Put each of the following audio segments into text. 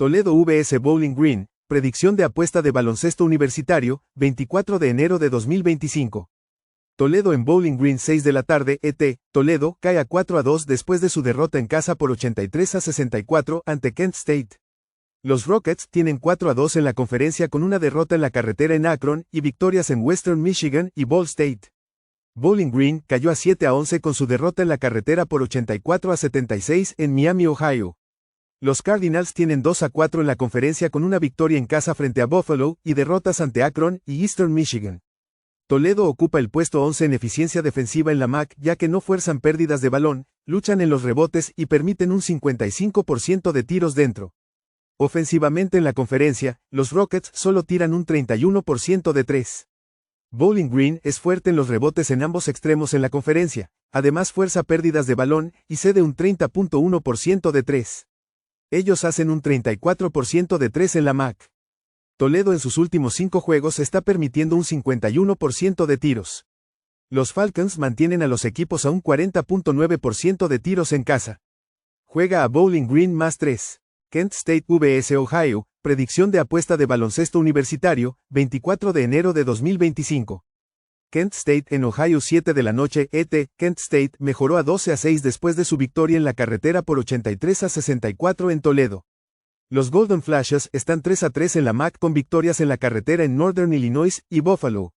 Toledo vs Bowling Green, predicción de apuesta de baloncesto universitario, 24 de enero de 2025. Toledo en Bowling Green 6 de la tarde, ET, Toledo cae a 4-2 después de su derrota en casa por 83-64 ante Kent State. Los Rockets tienen 4-2 en la conferencia con una derrota en la carretera en Akron y victorias en Western Michigan y Ball State. Bowling Green cayó a 7-11 con su derrota en la carretera por 84-76 en Miami, Ohio. Los Cardinals tienen 2-4 en la conferencia con una victoria en casa frente a Buffalo y derrotas ante Akron y Eastern Michigan. Toledo ocupa el puesto 11 en eficiencia defensiva en la MAC ya que no fuerzan pérdidas de balón, luchan en los rebotes y permiten un 55% de tiros dentro. Ofensivamente en la conferencia, los Rockets solo tiran un 31% de 3. Bowling Green es fuerte en los rebotes en ambos extremos en la conferencia, además fuerza pérdidas de balón y cede un 30.1% de 3. Ellos hacen un 34% de 3 en la MAC. Toledo en sus últimos 5 juegos está permitiendo un 51% de tiros. Los Falcons mantienen a los equipos a un 40.9% de tiros en casa. Juega a Bowling Green más 3. Kent State vs Ohio, predicción de apuesta de baloncesto universitario, 24 de enero de 2025. Kent State en Ohio 7 de la noche, ET, Kent State mejoró a 12-6 después de su victoria en la carretera por 83-64 en Toledo. Los Golden Flashes están 3-3 en la MAC con victorias en la carretera en Northern Illinois y Buffalo.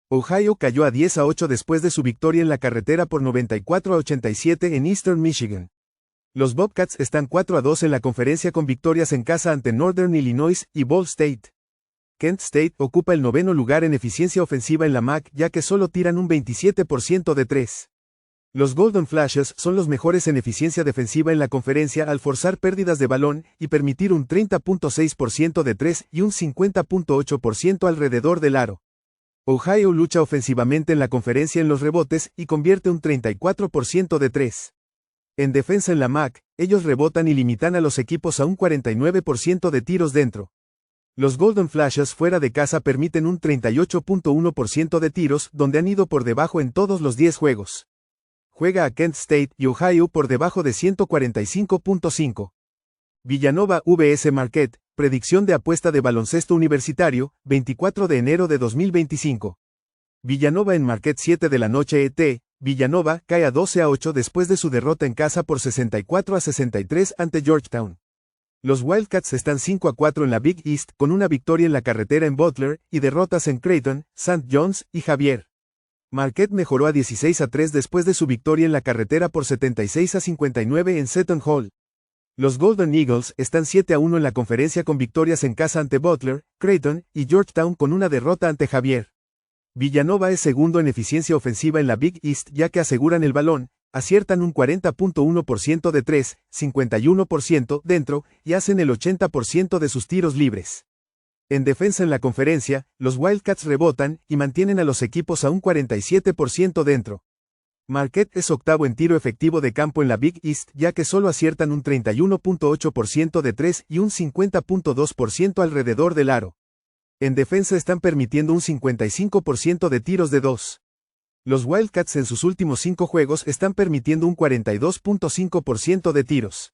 Ohio cayó a 10-8 después de su victoria en la carretera por 94-87 en Eastern Michigan. Los Bobcats están 4-2 en la conferencia con victorias en casa ante Northern Illinois y Ball State. Kent State ocupa el 9º lugar en eficiencia ofensiva en la MAC ya que solo tiran un 27% de 3. Los Golden Flashes son los mejores en eficiencia defensiva en la conferencia al forzar pérdidas de balón y permitir un 30.6% de 3 y un 50.8% alrededor del aro. Ohio lucha ofensivamente en la conferencia en los rebotes y convierte un 34% de 3. En defensa en la MAC, ellos rebotan y limitan a los equipos a un 49% de tiros dentro. Los Golden Flashes fuera de casa permiten un 38.1% de tiros donde han ido por debajo en todos los 10 juegos. Juega a Kent State y Ohio por debajo de 145.5. Villanova vs Marquette, predicción de apuesta de baloncesto universitario, 24 de enero de 2025. Villanova en Marquette 7 de la noche ET, Villanova cae a 12-8 después de su derrota en casa por 64-63 ante Georgetown. Los Wildcats están 5-4 en la Big East con una victoria en la carretera en Butler y derrotas en Creighton, St. John's y Xavier. Marquette mejoró a 16-3 después de su victoria en la carretera por 76-59 en Seton Hall. Los Golden Eagles están 7-1 en la conferencia con victorias en casa ante Butler, Creighton y Georgetown con una derrota ante Xavier. Villanova es segundo en eficiencia ofensiva en la Big East ya que aseguran el balón, aciertan un 40.1% de 3, 51% dentro y hacen el 80% de sus tiros libres. En defensa en la conferencia, los Wildcats rebotan y mantienen a los equipos a un 47% dentro. Marquette es octavo en tiro efectivo de campo en la Big East ya que solo aciertan un 31.8% de 3 y un 50.2% alrededor del aro. En defensa están permitiendo un 55% de tiros de 2. Los Wildcats en sus últimos 5 juegos están permitiendo un 42.5% de tiros.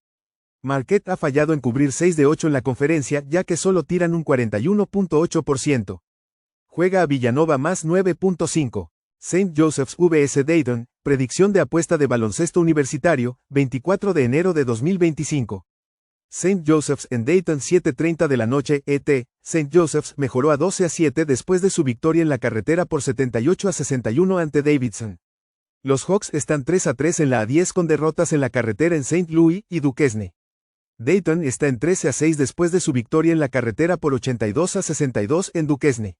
Marquette ha fallado en cubrir 6 de 8 en la conferencia ya que solo tiran un 41.8%. Juega a Villanova más 9.5. St. Joseph's vs Dayton, predicción de apuesta de baloncesto universitario, 24 de enero de 2025. St. Joseph's en Dayton 7:30 de la noche, ET, St. Joseph's mejoró a 12-7 después de su victoria en la carretera por 78-61 ante Davidson. Los Hawks están 3-3 en la A10 con derrotas en la carretera en St. Louis y Duquesne. Dayton está en 13-6 después de su victoria en la carretera por 82-62 en Duquesne.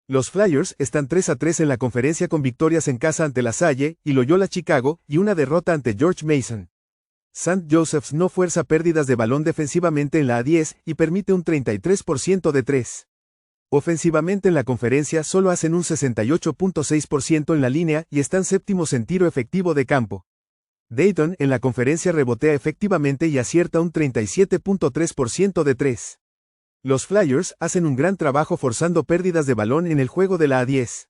Los Flyers están 3-3 en la conferencia con victorias en casa ante La Salle y Loyola Chicago y una derrota ante George Mason. St. Joseph's no fuerza pérdidas de balón defensivamente en la A10 y permite un 33% de 3. Ofensivamente en la conferencia solo hacen un 68.6% en la línea y están séptimos en tiro efectivo de campo. Dayton en la conferencia rebotea efectivamente y acierta un 37.3% de 3. Los Flyers hacen un gran trabajo forzando pérdidas de balón en el juego de la A10.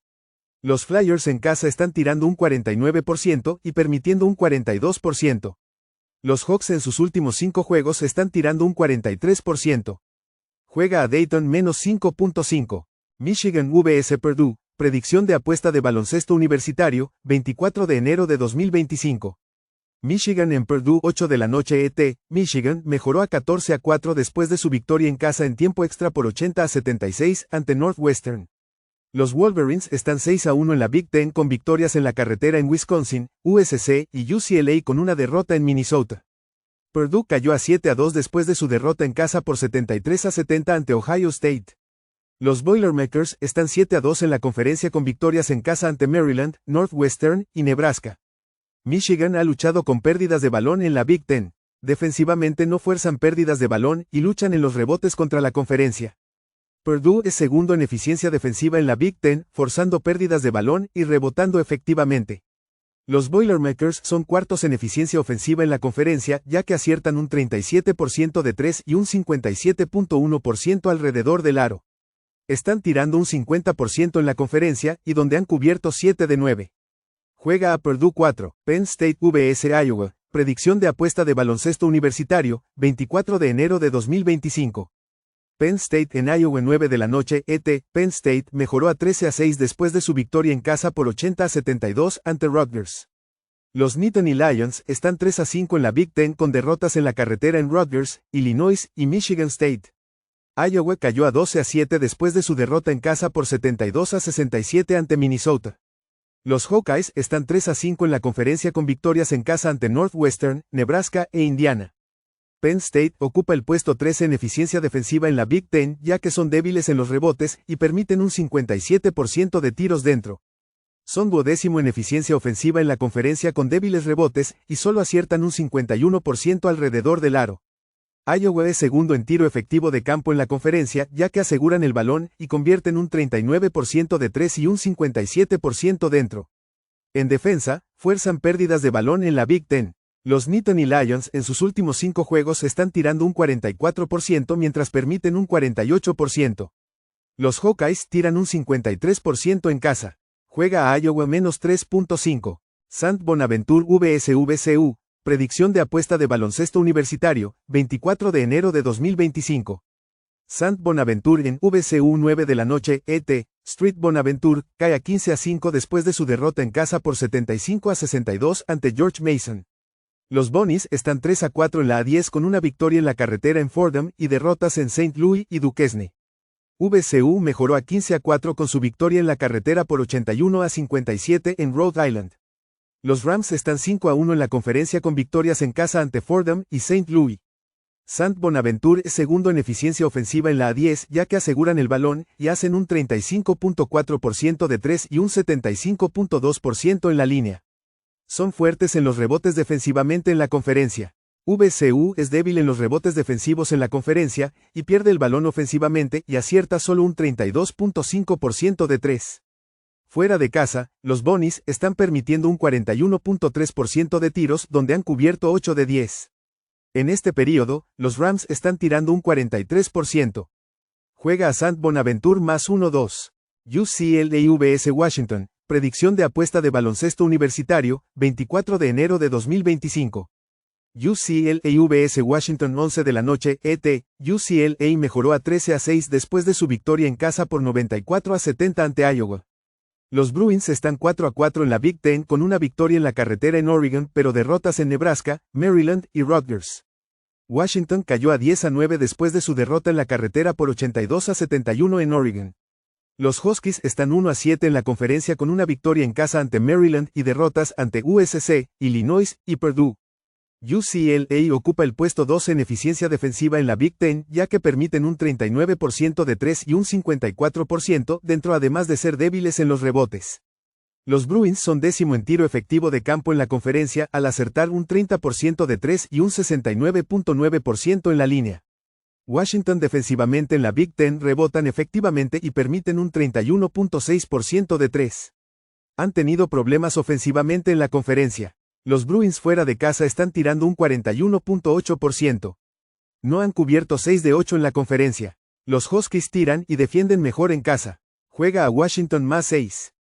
Los Flyers en casa están tirando un 49% y permitiendo un 42%. Los Hawks en sus últimos 5 juegos están tirando un 43%. Juega a Dayton -5.5. Michigan vs Purdue, predicción de apuesta de baloncesto universitario, 24 de enero de 2025. Michigan en Purdue 8 de la noche ET, Michigan mejoró a 14-4 después de su victoria en casa en tiempo extra por 80-76 ante Northwestern. Los Wolverines están 6-1 en la Big Ten con victorias en la carretera en Wisconsin, USC y UCLA con una derrota en Minnesota. Purdue cayó a 7-2 después de su derrota en casa por 73-70 ante Ohio State. Los Boilermakers están 7-2 en la conferencia con victorias en casa ante Maryland, Northwestern y Nebraska. Michigan ha luchado con pérdidas de balón en la Big Ten. Defensivamente no fuerzan pérdidas de balón y luchan en los rebotes contra la conferencia. Purdue es segundo en eficiencia defensiva en la Big Ten, forzando pérdidas de balón y rebotando efectivamente. Los Boilermakers son cuartos en eficiencia ofensiva en la conferencia, ya que aciertan un 37% de 3 y un 57.1% alrededor del aro. Están tirando un 50% en la conferencia y donde han cubierto 7 de 9. Juega a Purdue 4, Penn State vs Iowa, predicción de apuesta de baloncesto universitario, 24 de enero de 2025. Penn State en Iowa 9 de la noche ET, Penn State mejoró a 13-6 después de su victoria en casa por 80-72 ante Rutgers. Los Nittany Lions están 3-5 en la Big Ten con derrotas en la carretera en Rutgers, Illinois y Michigan State. Iowa cayó a 12-7 después de su derrota en casa por 72-67 ante Minnesota. Los Hawkeyes están 3-5 en la conferencia con victorias en casa ante Northwestern, Nebraska e Indiana. Penn State ocupa el puesto 13 en eficiencia defensiva en la Big Ten ya que son débiles en los rebotes y permiten un 57% de tiros dentro. Son 12º en eficiencia ofensiva en la conferencia con débiles rebotes y solo aciertan un 51% alrededor del aro. Iowa es segundo en tiro efectivo de campo en la conferencia ya que aseguran el balón y convierten un 39% de 3 y un 57% dentro. En defensa, fuerzan pérdidas de balón en la Big Ten. Los Nittany Lions en sus últimos 5 juegos están tirando un 44% mientras permiten un 48%. Los Hawkeyes tiran un 53% en casa. Juega a Iowa -3.5. St. Bonaventure vs VCU, predicción de apuesta de baloncesto universitario, 24 de enero de 2025. St. Bonaventure en VCU 9 de la noche ET, Street Bonaventure cae a 15-5 después de su derrota en casa por 75-62 ante George Mason. Los Bonnies están 3-4 en la A10 con una victoria en la carretera en Fordham y derrotas en St. Louis y Duquesne. VCU mejoró a 15-4 con su victoria en la carretera por 81-57 en Rhode Island. Los Rams están 5-1 en la conferencia con victorias en casa ante Fordham y St. Louis. St. Bonaventure es segundo en eficiencia ofensiva en la A10 ya que aseguran el balón y hacen un 35.4% de 3 y un 75.2% en la línea. Son fuertes en los rebotes defensivamente en la conferencia. VCU es débil en los rebotes defensivos en la conferencia y pierde el balón ofensivamente y acierta solo un 32.5% de 3. Fuera de casa, los Bonnies están permitiendo un 41.3% de tiros donde han cubierto 8 de 10. En este período, los Rams están tirando un 43%. Juega a St. Bonaventure +1-2. UCLA vs Washington, predicción de apuesta de baloncesto universitario, 24 de enero de 2025. UCLA vs Washington 11 de la noche ET, UCLA mejoró a 13-6 después de su victoria en casa por 94-70 ante Iowa. Los Bruins están 4-4 en la Big Ten con una victoria en la carretera en Oregon pero derrotas en Nebraska, Maryland y Rutgers. Washington cayó a 10-9 después de su derrota en la carretera por 82-71 en Oregon. Los Huskies están 1-7 en la conferencia con una victoria en casa ante Maryland y derrotas ante USC, Illinois y Purdue. UCLA ocupa el puesto 12 en eficiencia defensiva en la Big Ten ya que permiten un 39% de 3 y un 54% dentro además de ser débiles en los rebotes. Los Bruins son 10º en tiro efectivo de campo en la conferencia al acertar un 30% de 3 y un 69.9% en la línea. Washington defensivamente en la Big Ten rebotan efectivamente y permiten un 31.6% de 3. Han tenido problemas ofensivamente en la conferencia. Los Bruins fuera de casa están tirando un 41.8%. No han cubierto 6 de 8 en la conferencia. Los Huskies tiran y defienden mejor en casa. Juega a Washington +6.